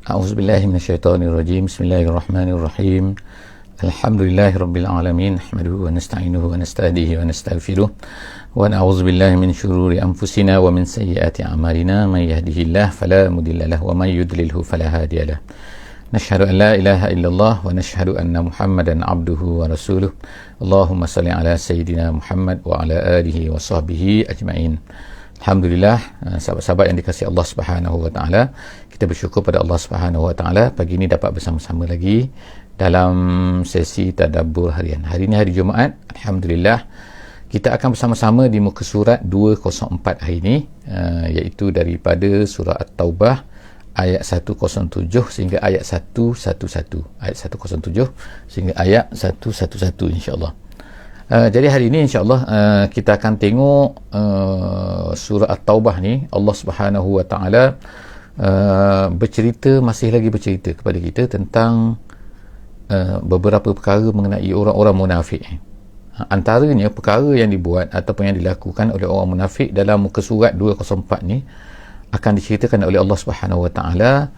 A'udzubillahi minasyaitonirrajim. Bismillahirrahmanirrahim. Alhamdulillahirabbil alamin. Nahmaduhu wa nasta'inuhu wa nasta'dihi wa nastaghfiruh. Wa na'udzubillahi min syururi anfusina wa min sayyiati a'malina. Man yahdihillahu fala mudilla lahu wa man yudlilhu fala hadiya lahu. Nashhadu an la ilaha illallah wa nashhadu anna Muhammadan abduhu wa rasuluh. Allahumma salli ala sayyidina Muhammad wa ala alihi wa sahbihi ajma'in. Alhamdulillah, sahabat-sahabat yang dikasihi Allah Subhanahu wa taala, kita bersyukur pada Allah Subhanahu wa taala pagi ini dapat bersama-sama lagi dalam sesi tadabbur harian. Hari ini hari Jumaat, alhamdulillah kita akan bersama-sama di muka surat 204 hari ini, iaitu daripada surah At-Taubah ayat 107 sehingga ayat 111. Ayat 107 sehingga ayat 111 insya-Allah. Jadi hari ini insya-Allah kita akan tengok surah At-Taubah ni. Allah Subhanahu wa taala masih lagi bercerita kepada kita tentang beberapa perkara mengenai orang-orang munafik. Antaranya perkara yang dibuat ataupun yang dilakukan oleh orang munafik dalam muka surat 204 ni akan diceritakan oleh Allah Subhanahu wa taala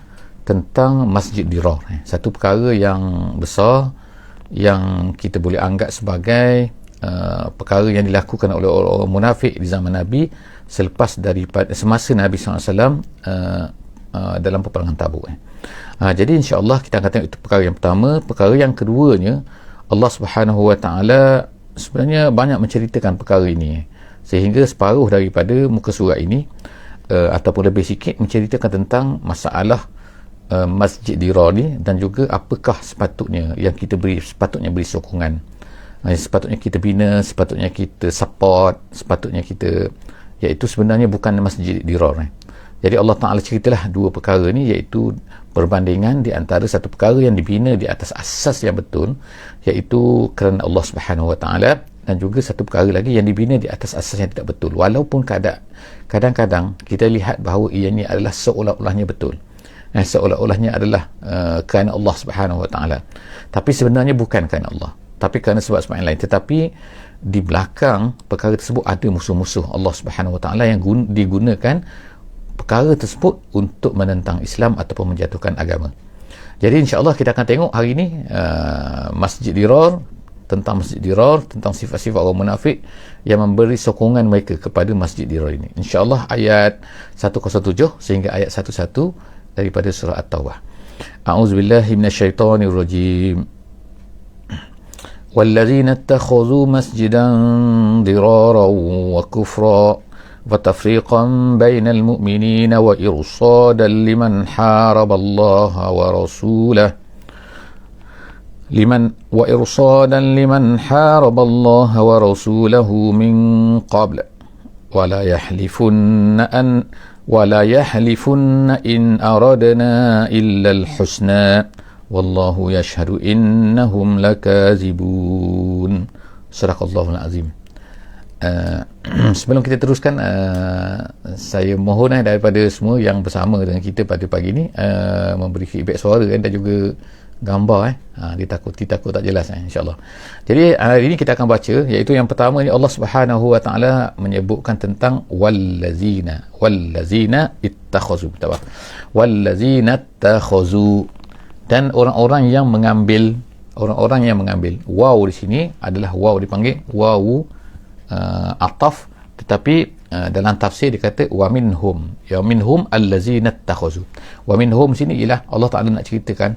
tentang Masjid Dirar. Satu perkara yang besar yang kita boleh anggap sebagai perkara yang dilakukan oleh orang munafik di zaman Nabi semasa Nabi SAW dalam peperangan Tabuk. Jadi insya-Allah kita akan tengok itu perkara yang pertama. Perkara yang keduanya, Allah Subhanahu wa taala sebenarnya banyak menceritakan perkara ini sehingga separuh daripada muka surat ini ataupun lebih sikit menceritakan tentang masalah Masjid Dirar ni dan juga apakah sepatutnya yang kita sepatutnya beri sokongan, sepatutnya kita bina, sepatutnya kita support, sepatutnya kita, iaitu sebenarnya bukan Masjid Dirar. Jadi Allah Ta'ala ceritalah dua perkara ni, iaitu perbandingan di antara satu perkara yang dibina di atas asas yang betul, iaitu kerana Allah Subhanahu Wa Ta'ala, dan juga satu perkara lagi yang dibina di atas asas yang tidak betul, walaupun kadang-kadang kita lihat bahawa ianya adalah seolah-olahnya betul, seolah-olahnya adalah kerana Allah Subhanahu Wa Ta'ala, tapi sebenarnya bukan kerana Allah, tapi kerana sebab-sebab yang lain. Tetapi di belakang perkara tersebut ada musuh-musuh Allah Subhanahu Wa Ta'ala yang digunakan perkara tersebut untuk menentang Islam ataupun menjatuhkan agama. Jadi insya-Allah kita akan tengok hari ini Masjid Dirar, tentang Masjid Dirar, tentang sifat-sifat orang munafik yang memberi sokongan mereka kepada Masjid Dirar ini. InsyaAllah ayat 107 sehingga ayat 11 daripada surah At-Taubah. A'udzubillahi minasyaitonirrajim. وَالَّذِينَ اتَّخَذُوا مَسْجِدًا ضِرَارًا وَكُفْرًا وَتَفْرِيقًا بَيْنَ الْمُؤْمِنِينَ وَإِرْصَادًا لِمَنْ حَارَبَ اللَّهَ وَرَسُولَهُ من قبل ولا يحلفن إن أردنا إلا الحسنى والله يشهد إنهم لكاذبون. Sadaqallahul azim. Sebelum kita teruskan, saya mohon daripada semua yang bersama dengan kita pada pagi ni memberi feedback suara dan juga gambar ditakuti tak jelas insya-Allah. Jadi hari ini kita akan baca, iaitu yang pertama ni Allah Subhanahu wa taala menyebutkan tentang wallazina ittakhazu, dan orang-orang yang mengambil. Waw di sini adalah waw dipanggil waw ataf, tetapi dalam tafsir dia kata wa minhum allazina ittakhazu. Wa minhum sini ialah Allah Taala nak ceritakan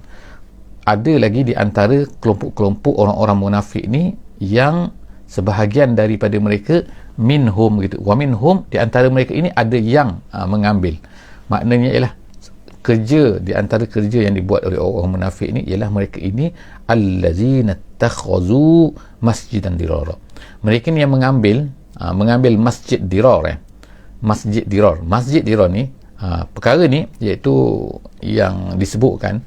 ada lagi di antara kelompok-kelompok orang-orang munafik ni yang sebahagian daripada mereka minhum gitu. Wa minhum, di antara mereka ini ada yang mengambil. Maknanya ialah kerja, di antara kerja yang dibuat oleh orang munafik ni ialah mereka ini allazina takhazu masjidan dirara. Mereka ni yang mengambil Masjid Dirar. Masjid Dirar ni, perkara ni iaitu yang disebutkan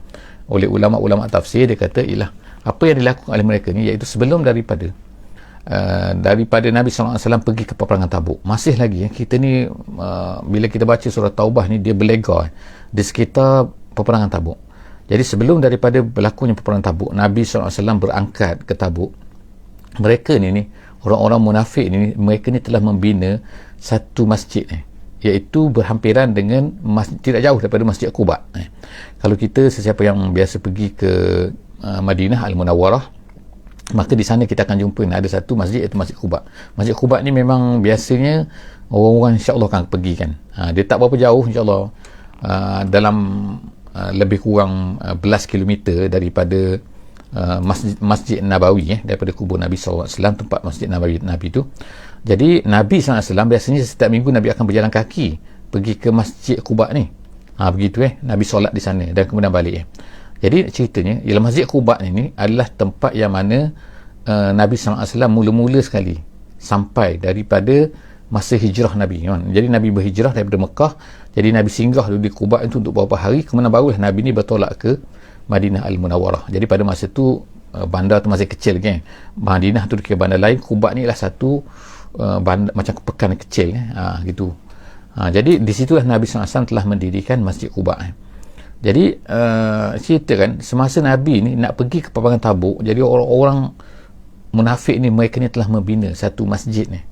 oleh ulama-ulama tafsir. Dia kata ialah apa yang dilakukan oleh mereka ni, iaitu sebelum daripada Nabi SAW pergi ke peperangan Tabuk. Masih lagi kita ni bila kita baca surah Taubah ni, dia berlega di sekitar peperangan Tabuk. Jadi sebelum daripada berlakunya peperangan Tabuk, Nabi SAW berangkat ke Tabuk. Mereka ni orang-orang munafik ni, mereka ni telah membina satu masjid iaitu berhampiran dengan tidak jauh daripada Masjid Quba. Kalau kita sesiapa yang biasa pergi ke Madinah Al-Munawwarah, maka di sana kita akan jumpa ada satu masjid, iaitu Masjid Quba. Masjid Quba ni memang biasanya orang-orang insya-Allah akan pergi kan. Dia tak berapa jauh insya-Allah, dalam lebih kurang belas kilometer daripada Masjid Nabawi, daripada kubur Nabi SAW, tempat Masjid Nabawi Nabi tu. Jadi Nabi SAW biasanya setiap minggu Nabi akan berjalan kaki pergi ke Masjid Quba ni. Begitu Nabi solat di sana dan kemudian balik. Jadi ceritanya ialah Masjid Quba ni adalah tempat yang mana Nabi SAW mula-mula sekali sampai daripada masa hijrah Nabi kan. Jadi Nabi berhijrah daripada Mekah, jadi Nabi singgah dulu di Quba itu untuk beberapa hari, kemudian barulah Nabi ni bertolak ke Madinah Al-Munawwarah. Jadi pada masa tu bandar tu masih kecil kan. Madinah tu kira bandar lain, Quba ni lah satu bandar, macam pekan kecil gitu. Jadi di situlah Nabi SAW telah mendirikan Masjid Quba. Jadi cerita kan, semasa Nabi ni nak pergi ke peperangan Tabuk, jadi orang-orang munafik ni, mereka ni telah membina satu masjid ni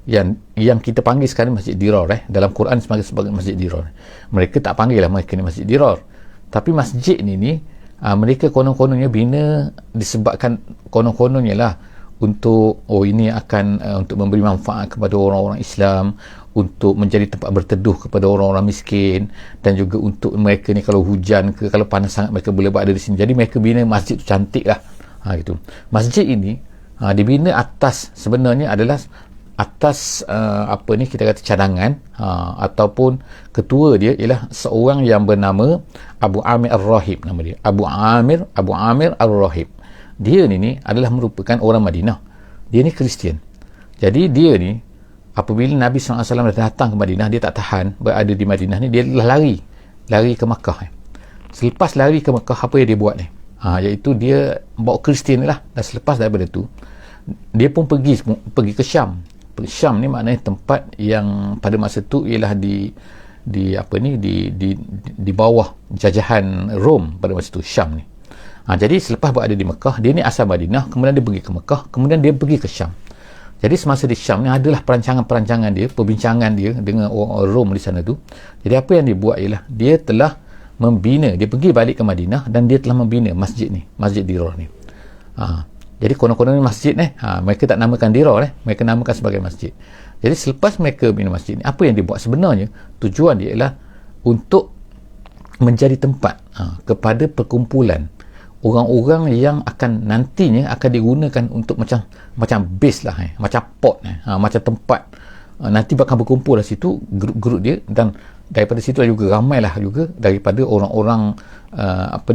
yang kita panggil sekarang Masjid Dirar. Dalam Quran sebagai Masjid Dirar. Mereka tak panggil lah mereka ni Masjid Dirar, tapi masjid ni mereka konon-kononnya bina disebabkan konon-kononnya lah untuk ini akan untuk memberi manfaat kepada orang-orang Islam, untuk menjadi tempat berteduh kepada orang-orang miskin, dan juga untuk mereka ni kalau hujan ke, kalau panas sangat, mereka boleh berada di sini. Jadi mereka bina masjid tu cantik lah gitu. Masjid ini dibina atas, sebenarnya adalah atas kita kata cadangan, ataupun ketua dia ialah seorang yang bernama Abu Amir Ar-Rahib. Nama dia Abu Amir Ar-Rahib. Dia ni adalah merupakan orang Madinah. Dia ni Kristian. Jadi dia ni apabila Nabi SAW datang ke Madinah, dia tak tahan berada di Madinah ni, dia telah lari ke Makkah. Selepas lari ke Makkah, apa yang dia buat ni? Iaitu dia bawa Kristian lah. Dan selepas daripada tu, dia pun pergi ke Syam. Syam ni maknanya tempat yang pada masa tu ialah di bawah jajahan Rom pada masa tu, Syam ni. Jadi selepas berada di Mekah, dia ni asal Madinah, kemudian dia pergi ke Mekah, kemudian dia pergi ke Syam. Jadi semasa di Syam ni adalah perancangan-perancangan dia, perbincangan dia dengan orang Rom di sana tu. Jadi apa yang dia buat ialah dia telah membina, dia pergi balik ke Madinah dan dia telah membina masjid ni, Masjid Dirar ni. Jadi konon-konon masjid ni, mereka tak namakan Dirar, mereka namakan sebagai masjid. Jadi selepas mereka bina masjid ni, apa yang dia buat sebenarnya, tujuan dia ialah untuk menjadi tempat kepada perkumpulan orang-orang yang akan nantinya akan digunakan untuk macam base lah, macam port, macam tempat nanti bakal berkumpul di situ grup-grup dia, dan daripada situ juga ramailah juga daripada orang-orang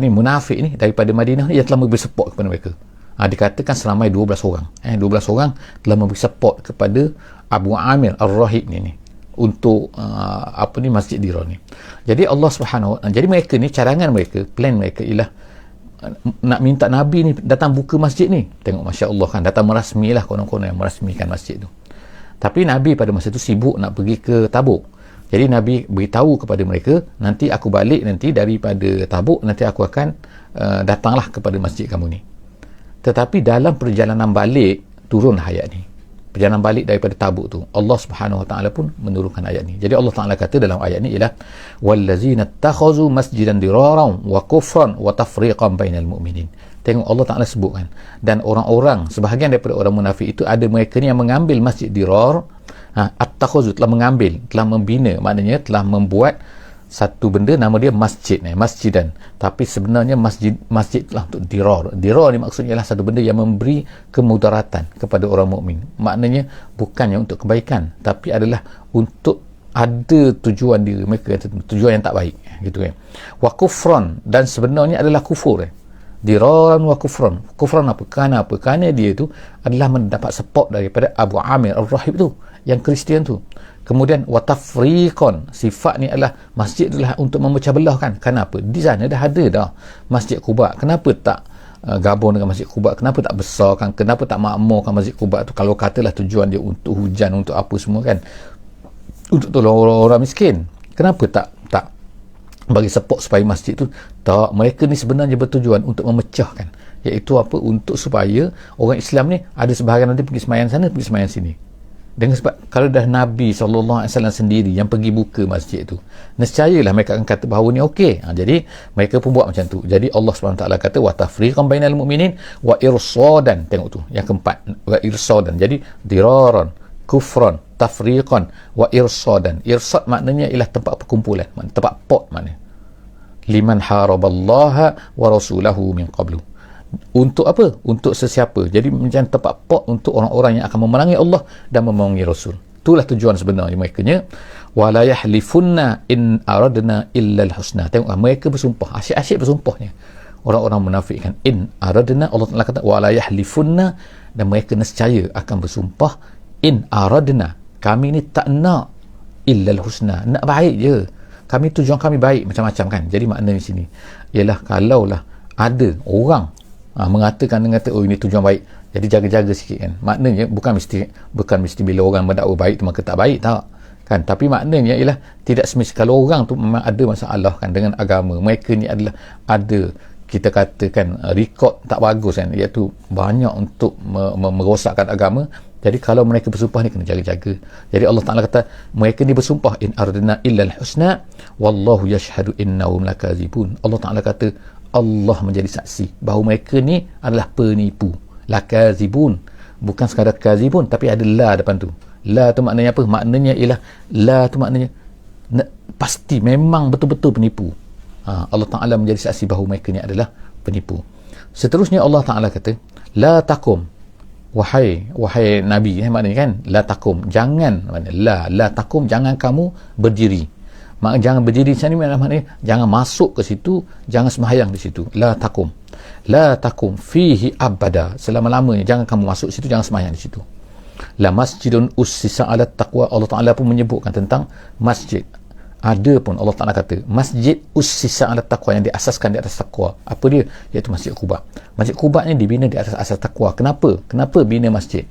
munafik ni daripada Madinah ni yang telah memberi support kepada mereka. Dikatakan seramai 12 orang 12 orang telah memberi support kepada Abu Amir Ar-Rahib ni untuk Masjid Dirar ni. Jadi Allah Subhanahu wa, jadi mereka ni cadangan mereka, plan mereka ialah nak minta Nabi ni datang buka masjid ni. Tengok Masya Allah kan, datang merasmi lah, konon-konon yang merasmikan masjid tu. Tapi Nabi pada masa tu sibuk nak pergi ke Tabuk. Jadi Nabi beritahu kepada mereka, nanti aku balik nanti daripada Tabuk, nanti aku akan datanglah kepada masjid kamu ni. Tetapi dalam perjalanan balik turunlah ayat ni. Perjalanan balik daripada Tabuk tu, Allah Subhanahu wa taala pun menurunkan ayat ni. Jadi Allah Taala kata dalam ayat ni ialah wallazina takhazu masjidan diraran wa kufran wa tafriqan bainal mu'minin. Tengok Allah Taala sebutkan, dan orang-orang, sebahagian daripada orang munafik itu ada mereka ni yang mengambil Masjid Dirar, at-takhazu, telah mengambil, telah membina, maknanya telah membuat satu benda nama dia masjid, masjidan, tapi sebenarnya masjid lah untuk dirar. Dirar ni maksudnya adalah satu benda yang memberi kemudaratan kepada orang mukmin. Maknanya bukannya untuk kebaikan, tapi adalah untuk ada tujuan dia, mereka tujuan yang tak baik gitu kan. Wa kufran, dan sebenarnya adalah kufur. Diraran wa kufran. Kufran apa? Kerana dia tu adalah mendapat support daripada Abu Amir Ar-Rahib tu, yang Kristian tu. Kemudian watafriqan, sifat ni adalah masjid adalah untuk memecah belah kan. Kenapa? Di sana dah ada dah Masjid Quba. Kenapa tak gabung dengan Masjid Quba? Kenapa tak besarkan? Kenapa tak makmurkan Masjid Quba tu? Kalau katalah tujuan dia untuk hujan, untuk apa semua kan, untuk tolong orang-orang miskin, kenapa tak bagi support supaya masjid tu? Tak, mereka ni sebenarnya bertujuan untuk memecahkan, iaitu apa? Untuk supaya orang Islam ni ada sebahagian nanti pergi semayang sana, pergi semayang sini. Dengan sebab kalau dah Nabi SAW sendiri yang pergi buka masjid tu, nescayalah mereka akan kata bahawa ni okey. Jadi mereka pun buat macam tu. Jadi Allah SWT kata wa tafriqan bainal mu'minin wa irsadan. Tengok tu yang keempat, wa irsadan. Jadi diraran, kufran, tafriqan wa irsadan. Irsad maknanya ialah tempat perkumpulan, tempat pot maknanya. Liman haraballaha wa rasulahu min qablu. Untuk apa? Untuk sesiapa. Jadi macam tempat pot untuk orang-orang yang akan memerangi Allah dan memerangi Rasul. Itulah tujuan sebenarnya mereka nya. Wala yahlifunna in aradna illa al-husna. Tengok mereka bersumpah, asyik-asyik bersumpahnya. Orang-orang munafik kan, in aradna, Allah Taala kata wala yahlifunna, dan mereka nescaya akan bersumpah in aradna, kami ni tak nak illa al-husna, nak baik je. Kami tujuan kami baik macam-macam kan. Jadi maknanya di sini ialah kalaulah ada orang mengatakan oh ini tujuan baik, jadi jaga-jaga sikit kan. Maknanya bukan mesti bila orang mendakwa baik tu maka tak baik, tak kan. Tapi maknanya ialah tidak semestinya kalau orang tu memang ada masalah kan dengan agama, mereka ni adalah ada, kita katakan rekod tak bagus kan, iaitu banyak untuk merosakkan agama. Jadi kalau mereka bersumpah ni kena jaga-jaga. Jadi Allah Ta'ala kata mereka ni bersumpah in ardna illa al-husna wallahu yashhadu innahum lakazibun. Allah Ta'ala kata Allah menjadi saksi bahawa mereka ni adalah penipu. Lakazibun, bukan sekadar kazibun, tapi ada la depan tu. La tu maknanya apa? Maknanya ialah la tu maknanya pasti, memang betul-betul penipu. Allah Ta'ala menjadi saksi bahawa mereka ni adalah penipu. Seterusnya Allah Ta'ala kata la takum, wahai Nabi, maknanya kan, la takum, jangan, la takum, jangan kamu berdiri. Jangan berdiri di sini maknanya jangan masuk ke situ, jangan sembahyang di situ. La takum fihi abada, selama-lamanya jangan kamu masuk situ, jangan sembahyang di situ. La masjidun ussisa ala taqwa, Allah Ta'ala pun menyebutkan tentang masjid. Ada pun Allah Ta'ala kata masjid ussisa ala taqwa, yang diasaskan di atas takwa. Apa dia? Iaitu Masjid Quba. Masjid Quba ni dibina di atas asas takwa. Kenapa bina masjid?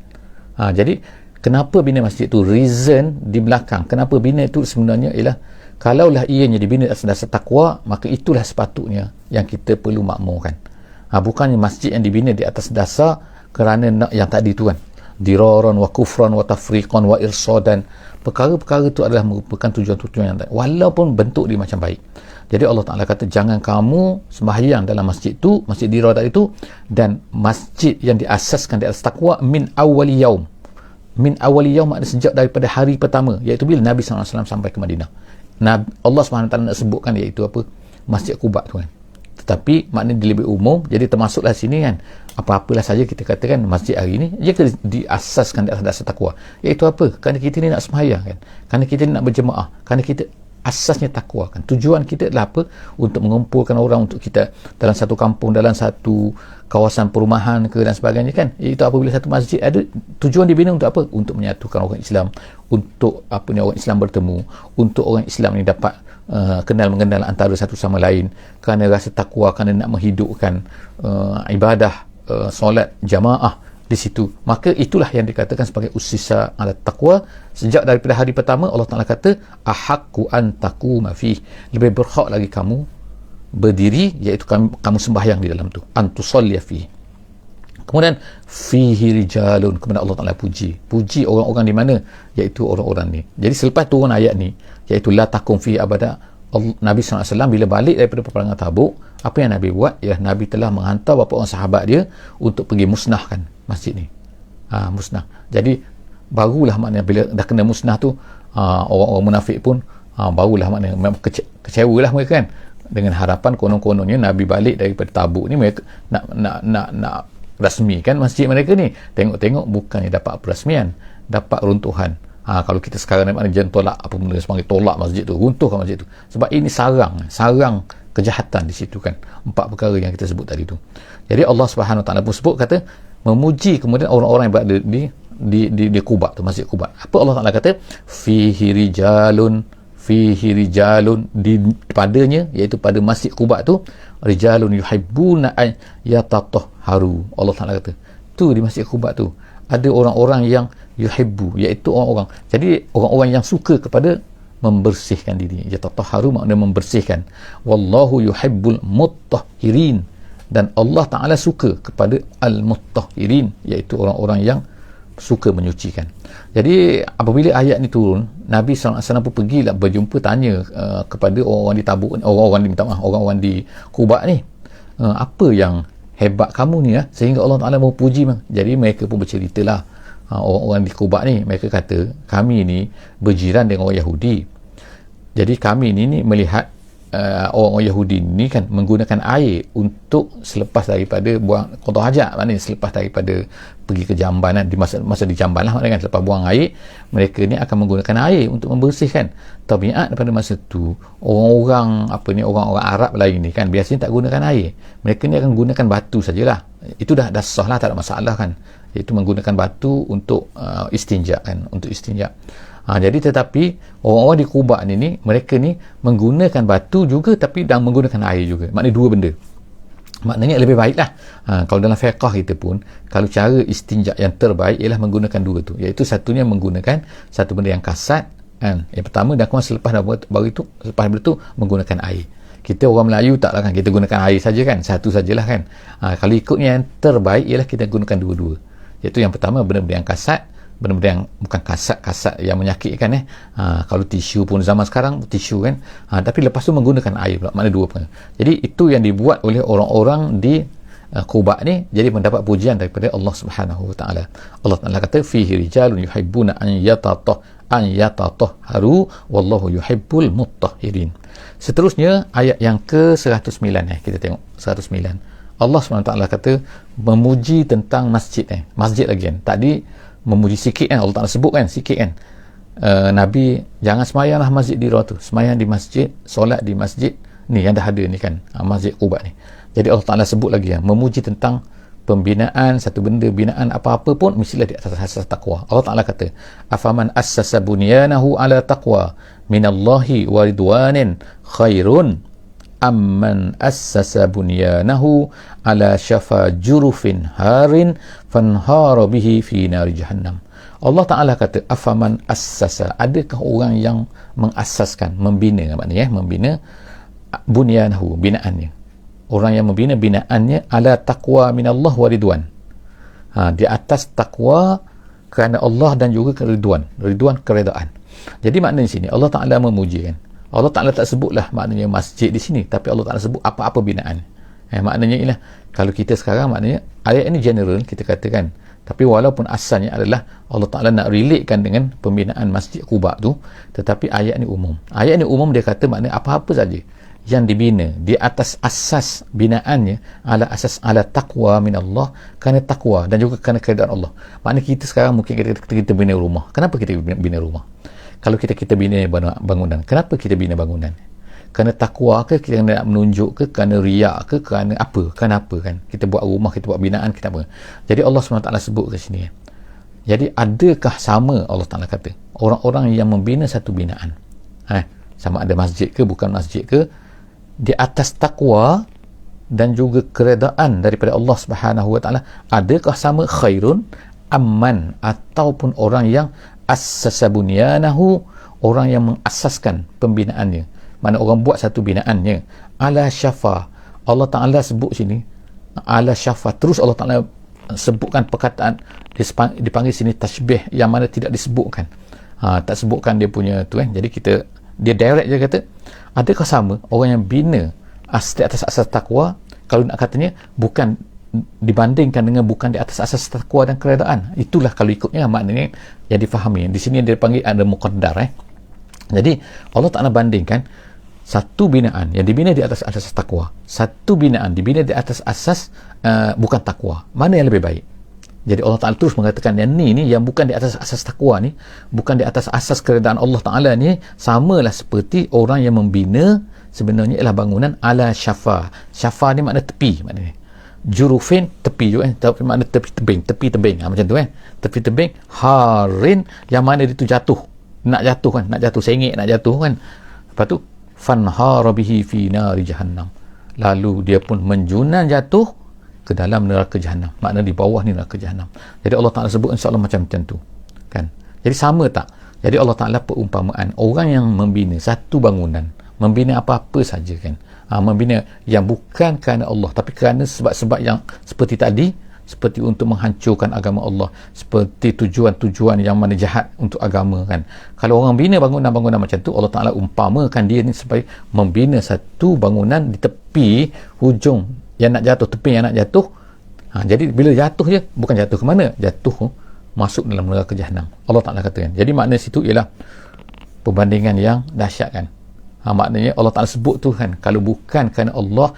Jadi kenapa bina masjid tu? Reason di belakang kenapa bina itu sebenarnya ialah kalaulah ianya dibina atas dasar takwa, maka itulah sepatutnya yang kita perlu makmurkan. Bukannya masjid yang dibina di atas dasar kerana nak yang tadi tu kan, diraran wa kufran wa tafriqan wa irsadan. Perkara-perkara itu adalah merupakan tujuan-tujuan yang tadi, walaupun bentuk dia macam baik. Jadi Allah Ta'ala kata jangan kamu sembahyang dalam masjid tu, masjid diraran itu, dan masjid yang diasaskan di atas takwa min awwali yaum. Min awwali yaum maknanya sejak daripada hari pertama, iaitu bila Nabi SAW sampai ke Madinah. Allah SWT nak sebutkan iaitu apa? Masjid Quba tu kan. Tetapi maknanya dia lebih umum, jadi termasuklah sini kan, apa-apalah saja kita katakan masjid hari ini jika diasaskan di atas dasar takwa. Iaitu apa? Kerana kita ni nak sembahyang kan, kerana kita ni nak berjemaah, kerana kita asasnya takwa kan. Tujuan kita adalah apa? Untuk mengumpulkan orang untuk kita dalam satu kampung, dalam satu kawasan perumahan ke dan sebagainya kan. Iaitu apabila satu masjid ada, tujuan dibina untuk apa? Untuk menyatukan orang Islam, untuk apa ni, orang Islam bertemu, untuk orang Islam ni dapat kenal-mengenal antara satu sama lain, kerana rasa takwa, kerana nak menghidupkan ibadah solat jamaah di situ. Maka itulah yang dikatakan sebagai ussisa ala taqwa. Sejak daripada hari pertama Allah Ta'ala kata ahaqqu an taquma fih, lebih berhak lagi kamu berdiri, iaitu kamu sembahyang di dalam tu, an tusalli fih. Kemudian fihi rijalun, kemudian Allah Ta'ala puji orang-orang di mana, iaitu orang-orang ni. Jadi selepas turun ayat ni, iaitu la takum fihi abada, Nabi SAW bila balik daripada peperangan Tabuk, apa yang Nabi buat? Ya, Nabi telah menghantar beberapa orang sahabat dia untuk pergi musnahkan masjid ni. Musnah. Jadi barulah maknanya bila dah kena musnah tu, orang-orang munafik pun barulah maknanya kecewalah mereka kan, dengan harapan konon-kononnya Nabi balik daripada Tabuk ni mereka nak rasmikan masjid mereka ni. Tengok-tengok bukannya dapat perasmian, dapat runtuhan. Kalau kita sekarang ni maknanya tolak apa benda sebagai tolak masjid tu, runtuhkan masjid tu. Sebab ini sarang kejahatan di situ kan. 4 perkara yang kita sebut tadi tu. Jadi Allah Subhanahu Wa Taala pun sebut, kata memuji kemudian orang-orang yang berada di Quba tu, Masjid Quba. Apa Allah Taala kata? Fihi rijalun, di padanya, iaitu pada Masjid Quba tu, rijalun yuhibbuna an yatatahharu. Allah Taala kata tu di Masjid Quba tu ada orang-orang yang yuhibbu, iaitu orang-orang, jadi orang-orang yang suka kepada membersihkan diri. Yatatahharu maknanya membersihkan. Wallahu yuhibbul mutahhirin, dan Allah Ta'ala suka kepada al-mutahhirin, iaitu orang-orang yang suka menyucikan. Jadi apabila ayat ni turun, Nabi SAW pun pergilah berjumpa, tanya kepada orang-orang di Tabuk, orang-orang di Quba ni, apa yang hebat kamu ni sehingga Allah Ta'ala mau puji. Jadi mereka pun berceritalah, orang-orang di Quba ni, mereka kata kami ni berjiran dengan orang Yahudi. Jadi kami ni melihat orang-orang Yahudi ni kan menggunakan air untuk selepas daripada buang qada hajat, maknanya selepas daripada pergi ke jamban, di masa di jamban lah, maknanya kan selepas buang air, mereka ni akan menggunakan air untuk membersihkan. Tabiat pada masa tu orang-orang orang-orang Arab lain ni kan biasanya tak gunakan air, mereka ni akan gunakan batu sajalah. Itu dah sah lah, tak ada masalah kan, iaitu menggunakan batu untuk istinja kan, untuk istinja. Jadi tetapi orang-orang di Quba ni mereka ni menggunakan batu juga tapi dan menggunakan air juga, maknanya dua benda. Maknanya lebih baiklah kalau dalam fiqh kita pun, kalau cara istinja yang terbaik ialah menggunakan dua tu, iaitu satunya menggunakan satu benda yang kasat kan, yang pertama, dan kemudian selepas itu menggunakan air. Kita orang Melayu taklah kan, kita gunakan air saja kan, satu sajalah kan. Kalau ikutnya yang terbaik ialah kita gunakan dua-dua, iaitu yang pertama benda-benda yang kasat, benda-benda yang bukan kasat yang menyakitkan kalau tisu pun zaman sekarang tisu kan, tapi lepas tu menggunakan air pula, maknanya dua pun. Jadi itu yang dibuat oleh orang-orang di Quba ni, jadi mendapat pujian daripada Allah Subhanahu Wa Taala. Allah Taala kata fihi rijalun yuhibbuna an yatatahharu wallahu yuhibbul mutahhirin. Seterusnya ayat yang ke-109 kita tengok 109. Allah SWT kata memuji tentang masjid masjid lagi kan. Tadi memuji sikit kan, Allah Ta'ala sebut kan sikit kan, Nabi jangan semayanglah masjid di luar tu, semayang di masjid, solat di masjid ni yang dah ada ni kan, masjid Quba ni. Jadi Allah Ta'ala sebut lagi memuji tentang pembinaan satu benda, binaan apa-apa pun mestilah di atas asas taqwa. Allah Ta'ala kata afaman assasa bunyanahu ala taqwa minallahi wa ridwanin khairun amman assasa bunyanahu ala syafa jurufin harin fanhara bihi fi nari jahannam. Allah Ta'ala kata afaman assasa, adakah orang yang mengasaskan, membina, maknanya membina bunyanahu, binaannya, orang yang membina binaannya ala taqwa minallah wa ridwan, di atas taqwa kerana Allah dan juga ridwan keredaan. Jadi maknanya sini Allah Ta'ala memuji kan, Allah Ta'ala tak sebutlah maknanya masjid di sini, tapi Allah Ta'ala sebut apa-apa binaan. Maknanya ialah kalau kita sekarang, maknanya ayat ini general kita katakan, tapi walaupun asalnya adalah Allah Ta'ala nak relatekan dengan pembinaan masjid Quba tu, tetapi ayat ini umum. Ayat ini umum, dia kata maknanya apa-apa saja yang dibina di atas asas binaannya ala taqwa min Allah, kerana taqwa dan juga kerana keredaan Allah. Maknanya kita sekarang mungkin kita bina rumah. Kenapa kita bina rumah? Kalau kita bina bangunan, kenapa kita bina bangunan? Kerana takwa ke, kita nak menunjuk ke, kerana riak ke, kerana apa kan? Kita buat rumah, kita buat binaan, kita apa? Jadi Allah SWT sebut ke sini. Jadi adakah sama, Allah Ta'ala kata, orang-orang yang membina satu binaan, sama ada masjid ke bukan masjid ke, di atas takwa dan juga keredaan daripada Allah Subhanahu Wa Ta'ala, adakah sama khairun amman, ataupun orang yang assasa bunyanahu, orang yang mengasaskan pembinaannya, mana orang buat satu binaannya ala syafa. Allah Ta'ala sebut sini ala syafa, terus Allah Ta'ala sebutkan perkataan, dipanggil sini tashbih yang mana tidak disebutkan, tak sebutkan dia punya tu kan. Jadi dia direct je kata, adakah sama orang yang bina di atas asas takwa, kalau nak katanya bukan dibandingkan dengan bukan di atas asas takwa dan keredaan. Itulah kalau ikutnya maknanya yang difahami. Di sini dia panggil ada muqaddar. Jadi Allah Ta'ala bandingkan satu binaan yang dibina di atas asas takwa, satu binaan dibina di atas asas bukan takwa. Mana yang lebih baik? Jadi Allah Ta'ala terus mengatakan yang ni yang bukan di atas asas takwa ni, bukan di atas asas keredaan Allah Ta'ala ni, samalah seperti orang yang membina sebenarnya ialah bangunan ala syafa. Syafa ni makna tepi, maknanya jurufin tepi juga tapi makna tepi tebing macam tu kan, tepi tebing, harin yang mana dia tu nak jatuh sengit nak jatuh kan. Lepas tu fanhara bihi fi nari jahannam, lalu dia pun menjunan jatuh ke dalam neraka jahanam, makna di bawah ni neraka jahanam. Jadi Allah Ta'ala sebut insya-Allah macam tu kan. Jadi sama tak? Jadi Allah Ta'ala perumpamaan orang yang membina satu bangunan, membina apa-apa saja kan, membina yang bukan kerana Allah tapi kerana sebab-sebab yang seperti tadi, seperti untuk menghancurkan agama Allah, seperti tujuan-tujuan yang mana jahat untuk agama kan. Kalau orang bina bangunan-bangunan macam tu, Allah Ta'ala umpamakan dia ni supaya membina satu bangunan di tepi hujung yang nak jatuh, tepi yang nak jatuh. Jadi bila jatuh je, bukan jatuh ke mana, jatuh masuk dalam neraka Jahannam. Allah Ta'ala katakan. Jadi makna situ ialah perbandingan yang dahsyat kan. Maknanya Allah Ta'ala sebut tu kan, kalau bukan kerana Allah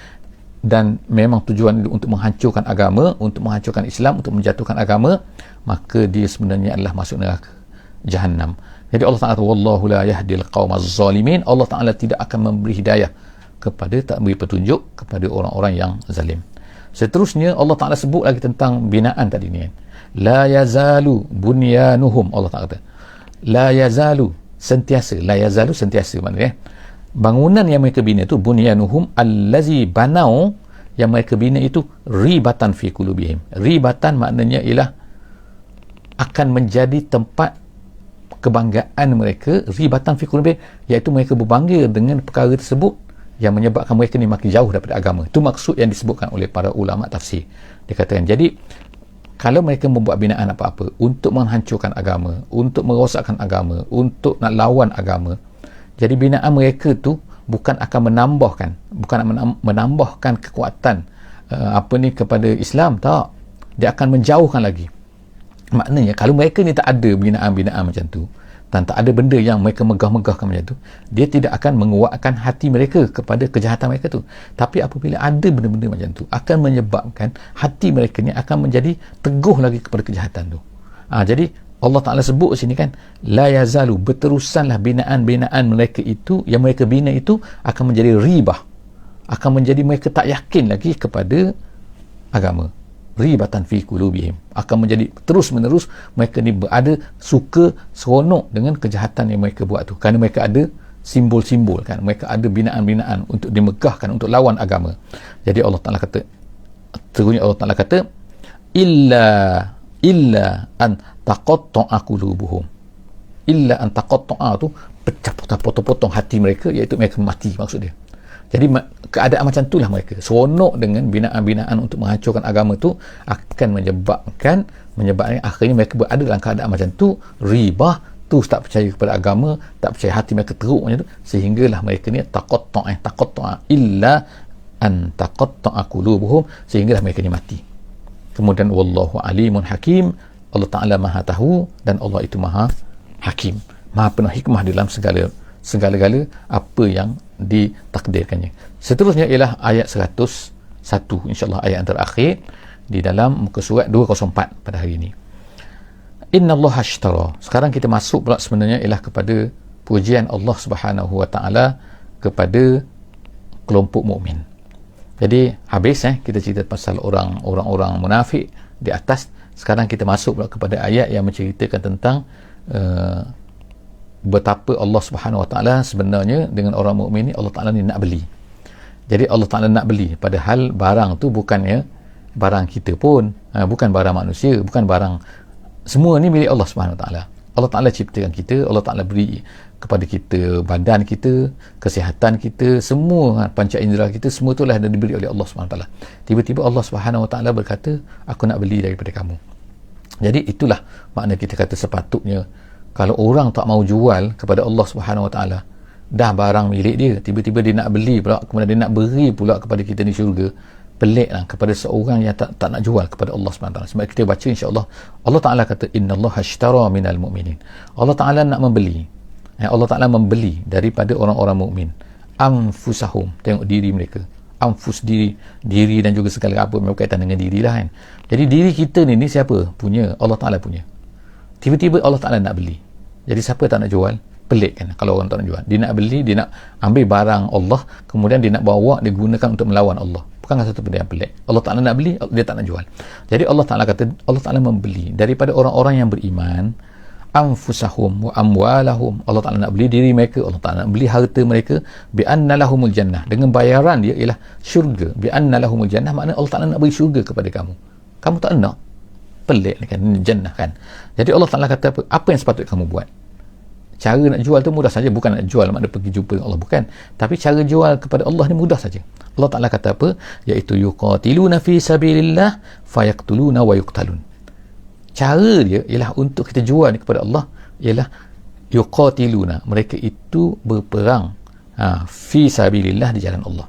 dan memang tujuan untuk menghancurkan agama, untuk menghancurkan Islam, untuk menjatuhkan agama, maka dia sebenarnya adalah masuk neraka Jahannam. Jadi Allah Ta'ala, wallahu la yahdil qaumaz zalimin, Allah Ta'ala tidak akan memberi hidayah kepada, tak beri petunjuk kepada orang-orang yang zalim. Seterusnya Allah Ta'ala sebut lagi tentang binaan tadi ni, la yazalu bunyanuhum, Allah Ta'ala kata la yazalu, sentiasa, la yazalu sentiasa, maknanya bangunan yang mereka bina itu, bunyanuhum allazi banau, yang mereka bina itu ribatan fi qulubihim. Ribatan maknanya ialah akan menjadi tempat kebanggaan mereka, ribatan fi qulubihim, iaitu mereka berbangga dengan perkara tersebut yang menyebabkan mereka ni makin jauh daripada agama. Itu maksud yang disebutkan oleh para ulama tafsir. Dia katakan, jadi kalau mereka membuat binaan apa-apa untuk menghancurkan agama, untuk merosakkan agama, untuk nak lawan agama, jadi binaan mereka tu bukan akan menambahkan kekuatan kepada Islam, tak, dia akan menjauhkan lagi. Maknanya kalau mereka ni tak ada binaan-binaan macam tu, dan tak ada benda yang mereka megah-megahkan macam tu, dia tidak akan menguatkan hati mereka kepada kejahatan mereka tu. Tapi apabila ada benda-benda macam tu, akan menyebabkan hati mereka ni akan menjadi teguh lagi kepada kejahatan tu. Jadi Allah Ta'ala sebut sini kan, la yazalu, berterusanlah binaan-binaan mereka itu, yang mereka bina itu akan menjadi ribah, akan menjadi mereka tak yakin lagi kepada agama. Ribatan fi qulubihim, akan menjadi terus-menerus mereka ni berada suka seronok dengan kejahatan yang mereka buat tu, kerana mereka ada simbol-simbol kan, mereka ada binaan-binaan untuk dimegahkan, untuk lawan agama. Jadi Allah Ta'ala kata, terusnya Allah Ta'ala kata, illa an taqatta'a qulubuhum, illa an taqatta'a tu pecah, potong-potong hati mereka, iaitu mereka mati, maksud dia. Jadi keadaan macam itulah mereka seronok dengan binaan-binaan untuk menghancurkan agama tu, akan menyebabkan akhirnya mereka berada dalam keadaan macam tu, ribah, terus tak percaya kepada agama, tak percaya, hati mereka teruk macam tu, sehinggalah mereka ni taqatta'a illa an taqatta'a qulubuhum, sehinggalah mereka ni mati. Kemudian wallahu alimun hakim, Allah Ta'ala maha tahu dan Allah itu maha hakim, maha penuh hikmah dalam segala-gala apa yang ditakdirkannya. Seterusnya ialah ayat 101, insyaAllah ayat yang terakhir di dalam muka surat 204 pada hari ini. Inna Allah ashtara. Sekarang kita masuk pula sebenarnya ialah kepada pujian Allah Subhanahu Wa Ta'ala kepada kelompok mukmin. Jadi habis kita cerita pasal orang-orang munafik di atas. Sekarang kita masuk pula kepada ayat yang menceritakan tentang betapa Allah Subhanahu Wa Ta'ala sebenarnya dengan orang mukmin ni, Allah Ta'ala ni nak beli. Jadi Allah Ta'ala nak beli, padahal barang tu bukannya barang kita pun, bukan barang manusia, bukan barang, semua ni milik Allah Subhanahu Wa Ta'ala. Allah Ta'ala ciptakan kita, Allah Ta'ala beri kepada kita badan kita, kesihatan kita, semua panca indera kita, semua itulah yang diberi oleh Allah Subhanahu Wa Ta'ala. Tiba-tiba Allah Subhanahu Wa Ta'ala berkata, aku nak beli daripada kamu. Jadi itulah makna kita kata sepatutnya kalau orang tak mau jual kepada Allah Subhanahu Wa Ta'ala, dah barang milik dia, tiba-tiba dia nak beli pula, kemudian dia nak beri pula kepada kita di syurga, peliklah kepada seorang yang tak nak jual kepada Allah Subhanahu Wa Ta'ala. Sebab kita baca insya-Allah, Allah Ta'ala kata innallaha ashtara minal mu'minin, Allah Ta'ala nak membeli, Allah Ta'ala membeli daripada orang-orang mukmin anfusahum, tengok diri mereka, anfus, diri dan juga segala apa yang berkaitan dengan diri lah kan. Jadi diri kita ni siapa punya? Allah Ta'ala punya. Tiba-tiba Allah Ta'ala nak beli. Jadi siapa tak nak jual? Pelik kan kalau orang tak nak jual. Dia nak beli, dia nak ambil barang Allah, kemudian dia nak bawa, dia gunakan untuk melawan Allah. Bukankah satu benda yang pelik? Allah Ta'ala nak beli, dia tak nak jual. Jadi Allah Ta'ala kata, Allah Ta'ala membeli daripada orang-orang yang beriman anfusahum wa amwalahum. Allah Ta'ala nak beli diri mereka, Allah Ta'ala nak beli harta mereka, bi anna lahumul jannah, dengan bayaran dia ialah syurga. Bi anna lahumul jannah makna Allah Ta'ala nak beri syurga kepada kamu. Kamu tak nak? Pelik kan, jannah kan. Jadi Allah Ta'ala kata apa yang sepatutnya kamu buat? cara nak jual tu mudah saja, bukan nak jual makna pergi jumpa Allah, bukan, tapi cara jual kepada Allah ni mudah saja. Allah Ta'ala kata apa? Iaitu yuqatiluna fi sabilillah fayaqtuluna wa yuqtalun. Cara dia ialah untuk kita jual ni kepada Allah ialah yuqatiluna, mereka itu berperang fi sabilillah, di jalan Allah.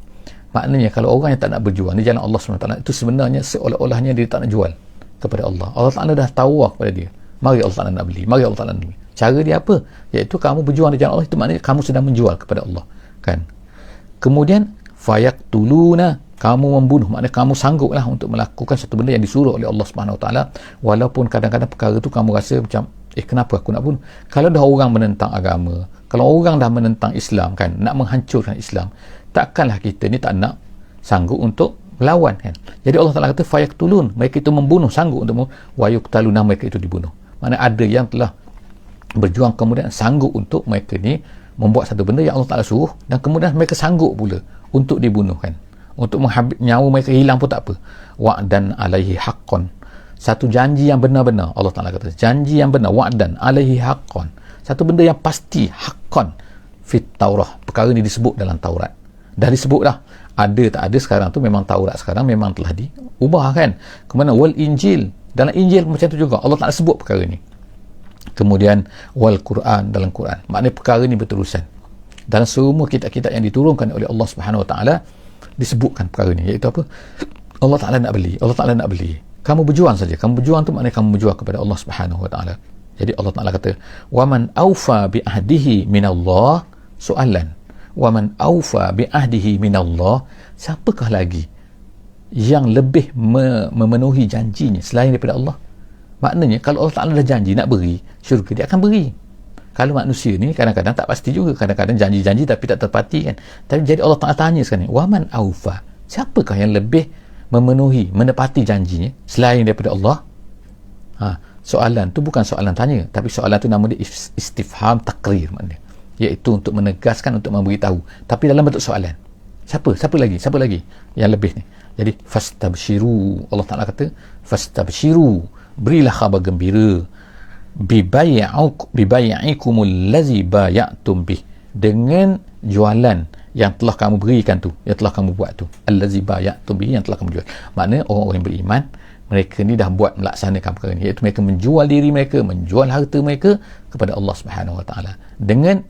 Maknanya kalau orang yang tak nak berjuang di jalan Allah SWT, itu sebenarnya seolah-olahnya dia tak nak jual kepada Allah. Allah Ta'ala dah tawar kepada dia, mari Allah Ta'ala nak beli, mari Allah Ta'ala nak beli. Cara dia apa? Iaitu kamu berjuang di jalan Allah, itu maknanya kamu sedang menjual kepada Allah, kan? Kemudian fayaqtuluna, kamu membunuh, maknanya kamu sangguplah untuk melakukan satu benda yang disuruh oleh Allah Subhanahu Wa Taala, walaupun kadang-kadang perkara tu kamu rasa macam kenapa aku nak bunuh? Kalau dah orang menentang agama, kalau orang dah menentang Islam, kan, nak menghancurkan Islam, takkanlah kita ni tak nak sanggup untuk melawan, kan? Jadi Allah Taala kata fayaqtulun, mereka itu membunuh, sanggup untuk wa yuqtaluna, mereka itu dibunuh. Maknanya ada yang telah berjuang kemudian sanggup untuk mereka ni membuat satu benda yang Allah Ta'ala suruh, dan kemudian mereka sanggup pula untuk dibunuh, kan, untuk nyawa mereka hilang pun tak apa. Wa'dan alaihi haqqan, satu janji yang benar-benar. Allah Ta'ala kata janji yang benar, wa'dan alaihi haqqan, satu benda yang pasti, haqqan fit Taurah, perkara ni disebut dalam Taurat. Dah disebut dah, ada tak ada sekarang tu, memang Taurat sekarang memang telah diubah, kan. Kemudian wal Injil, dalam Injil macam tu juga Allah Ta'ala sebut perkara ni. Kemudian wal Quran, dalam Quran, maknanya perkara ni berterusan dalam semua kitab-kitab yang diturunkan oleh Allah Subhanahu Wa Taala, disebutkan perkara ni, iaitu apa? Allah Ta'ala nak beli, Allah Ta'ala nak beli, kamu berjuang saja. Kamu berjuang tu maknanya kamu berjuang kepada Allah Subhanahu Wa Taala. Jadi Allah Ta'ala kata waman aufa bi ahdihi minallah, soalan, waman aufa bi ahdihi minallah, siapakah lagi yang lebih memenuhi janjinya selain daripada Allah? Maknanya kalau Allah Ta'ala dah janji nak beri syurga, dia akan beri. Kalau manusia ni kadang-kadang tak pasti juga, kadang-kadang janji-janji tapi tak terpati, kan. Tapi jadi Allah Ta'ala tanya sekarang ni, waman aufa, siapakah yang lebih memenuhi, menepati janjinya selain daripada Allah? Soalan tu bukan soalan tanya, tapi soalan tu nama dia istifham takrir, maknanya iaitu untuk menegaskan, untuk memberitahu, tapi dalam bentuk soalan. Siapa lagi yang lebih ni? Jadi fastabshiru, Allah Ta'ala kata fastabshiru, berilah khabar gembira, bibay'ikumul ladzi bay'atum bih, dengan jualan yang telah kamu berikan tu, yang telah kamu buat tu, allazi bay'atum bih, yang telah kamu jual. Maknanya orang-orang yang beriman, mereka ni dah buat, melaksanakan perkara ni, iaitu mereka menjual diri mereka, menjual harta mereka kepada Allah Subhanahu Wa Taala, dengan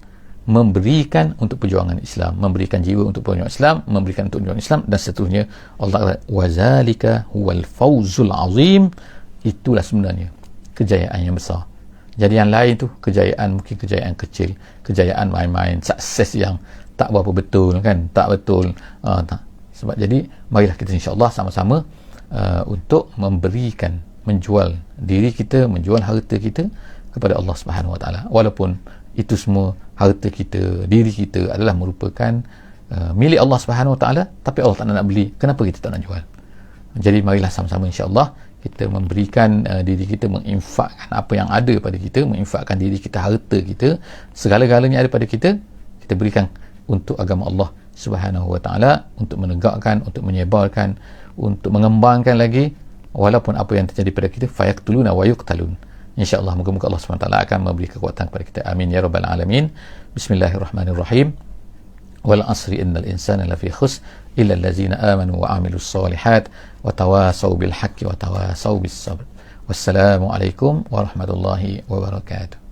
memberikan untuk perjuangan Islam, memberikan jiwa untuk perjuangan Islam, memberikan untuk perjuangan Islam, dan seterusnya. Allah kata wazalika huwal fawzul azim, itulah sebenarnya kejayaan yang besar. Jadi yang lain tu kejayaan, mungkin kejayaan kecil, kejayaan main-main, sukses yang tak berapa betul, kan, tak betul, tak. Sebab jadi marilah kita insya-Allah sama-sama untuk memberikan, menjual diri kita, menjual harta kita kepada Allah Subhanahu Wa Taala, walaupun itu semua harta kita, diri kita adalah merupakan milik Allah Subhanahu Wa Taala, tapi Allah tak nak beli, kenapa kita tak nak jual? Jadi marilah sama-sama insya-Allah kita memberikan diri kita, menginfakkan apa yang ada pada kita, menginfakkan diri kita, harta kita, segala-galanya ada pada kita, kita berikan untuk agama Allah Subhanahu Wa Taala, untuk menegakkan, untuk menyebarkan, untuk mengembangkan lagi, walaupun apa yang terjadi pada kita, fayaqtuluna wa yuqtalun. InsyaAllah moga-moga Allah SWT akan memberi kekuatan kepada kita. Amin ya rabbal alamin. Bismillahirrahmanirrahim. Wal asri innal insana lafi khusr illa allazina amanu wa amilus solihat wa tawasaw bil haqqi wa tawasaw bis sabr. Wassalamu alaikum warahmatullahi wabarakatuh.